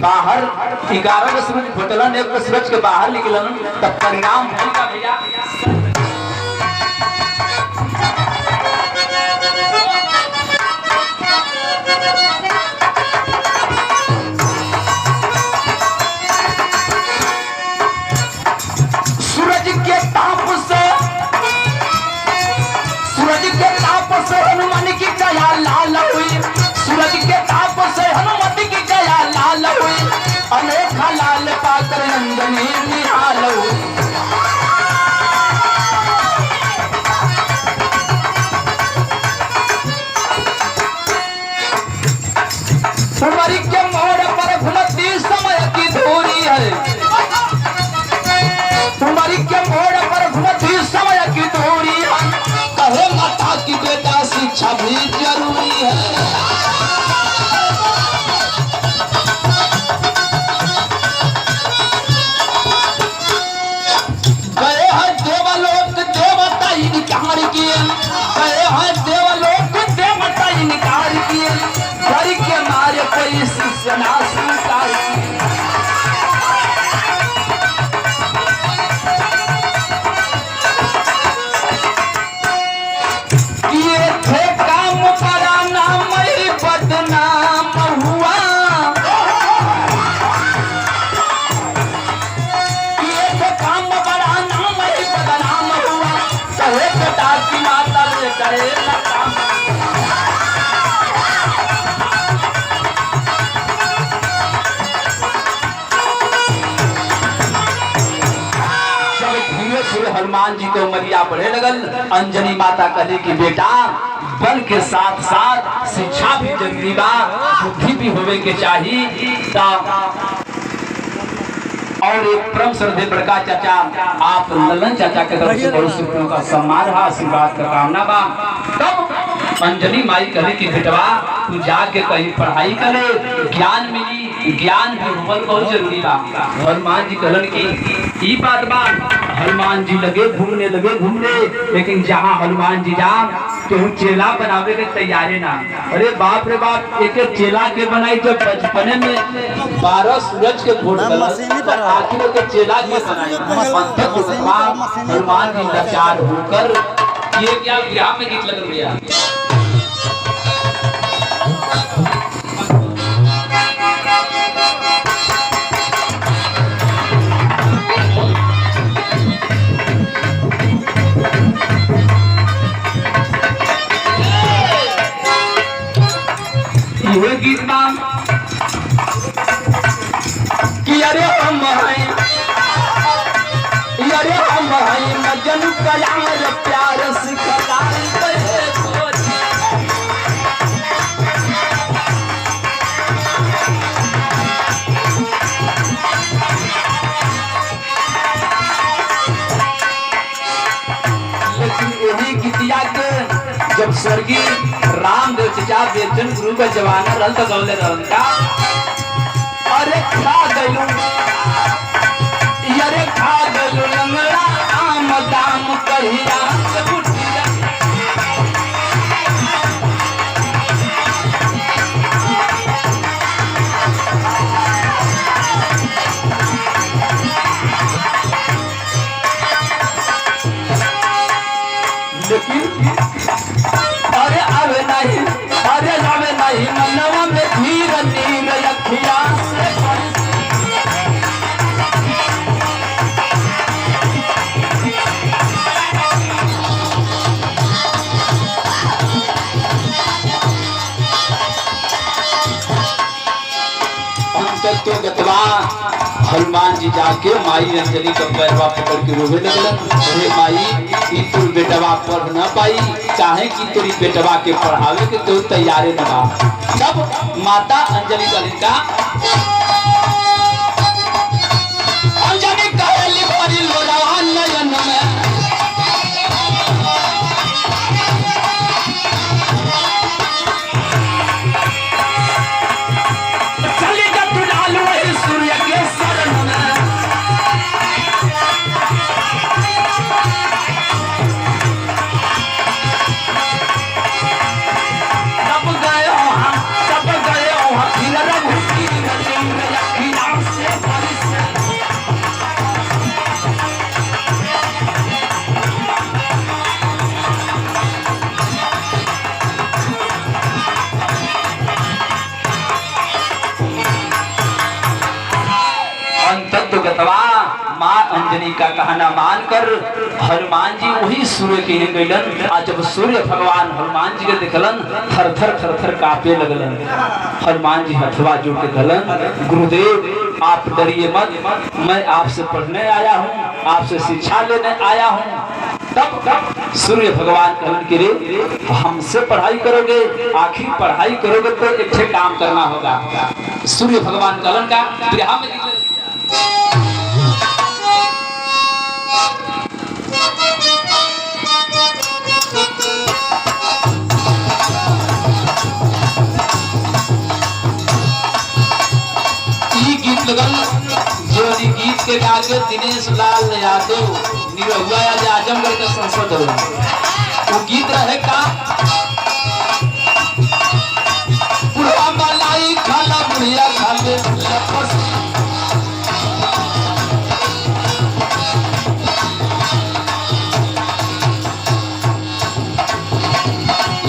बाहर 11 के सूरज फटलन, एक के सूरज के बाहर निकलन, तब परिणाम भइल भैया। हनुमान की गया लाल हुई, सूरज के ताप से हनुमत की गया लाल हुई, अनोखा लाल पाकर नंदनी निहाल हुई। उमरी के मोड़ पर घुमती समय की दूरी है, उमरी के मोड़ पर घुमती समय की दूरी है, कहे माता की बेटा शिक्षा भी जरूरी है। गए हैं देवलोक देवता इनकार किए, गए हैं देवलोक देवता इनकार किए, डर के मारे कोई शिष्य ना स्वीकार किए। हनुमान जी को उमरिया बढ़े लगल, अंजनी माता कहले कि बेटा बल के साथ साथ शिक्षा भी जरूरी बा, बुद्धि भी होवे के चाहिए। और एक परम श्रद्धेय प्रकाश चाचा, आप ललन चाचा के तरफ से बहुत शुक्रिया का सम्मान, आशीर्वाद का कामना बा। तब अंजनी माई कहले कि बेटवा तू जाके कहीं पढ़ाई करे, ज्ञान मिली, ज्ञान भी होवल बहुत जरूरी बा। हनुमान जी कहलन कि ई बात बा। हनुमान जी लगे घूमने, लेकिन जहाँ हनुमान जी जा तो चेला बनावे के तैयारे ना। अरे बाप रे बाप, एक चेला के बनाई जब बचपने में 12 सूरज के घोट आखिर के चेला के बनाई। हनुमान जी लाचार होकर ये क्या विराम में गीत लग गया। गीत नाम कि अरे हम हैं, अरे हम हैं मजनू का यार प्यार सिखलाए लेकिन यही गीतिया के जब स्वर्गीय रामदेव चचा बेचन गुरु का जवाना रल तो गौले रहता। अरे खा गलू, अरे खा गलू लंगड़ा आम दाम कहिया लेकिन अरे आवे नहीं, अरे जावे नहीं मनवा में धीर नीर अखिया से अंत तो गतवा हनुमान जी जाके माई अंजलि का पैरवा पकड़ के रोवे लगलन। अरे माई तू बेटवा पढ़ न पाई, चाहे कि तेरी बेटवा के पढ़ावे के तो तैयारे न बा। तब माता अंजलि का लिखा अंजलि कहली बड़ी लोरावा नयन में चली जा तू लाल वही सूर्य के शरण में। तब गए वहाँ फिर रघुवीर के बतवा माँ अंजनी का कहना मानकर हनुमान जी वही सूर्य के यहाँ गइलन। आ जब सूर्य भगवान हनुमान जी के देखलन थर थर कांपे लगलन। हनुमान जी हथवा जोड़ के कहलन गुरुदेव आप डरिए मत, मैं आपसे पढ़ने आया हूँ, आपसे शिक्षा लेने आया हूँ। तब सूर्य भगवान कहलन कि रे हमसे पढ़ाई करोगे, आखिर पढ़ाई करोगे तो एक ठे काम करना होगा। सूर्य भगवान कहलन का गीत लगल जो गीत के गाके दिनेश लाल यादव निरहुआ आज आजमगढ़ के संसद हो। वो गीत रहे का बुढ़वा मलाई खाला बुढ़िया खाले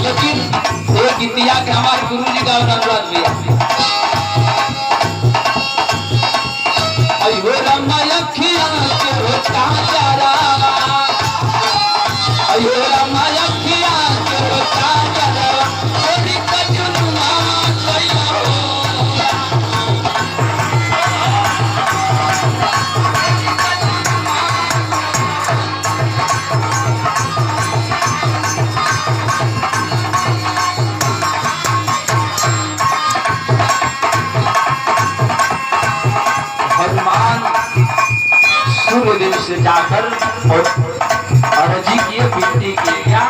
लेकिन एक गीतिया के हमारे गुरु जी का अनुरोध भैया अयो रमयखिया के होता जरा, अयो रमयखिया के होता जरा, थोड़ी कजुनुआ कइला सूर्यदेव से जाकर और अर्जी किए विनती किए क्या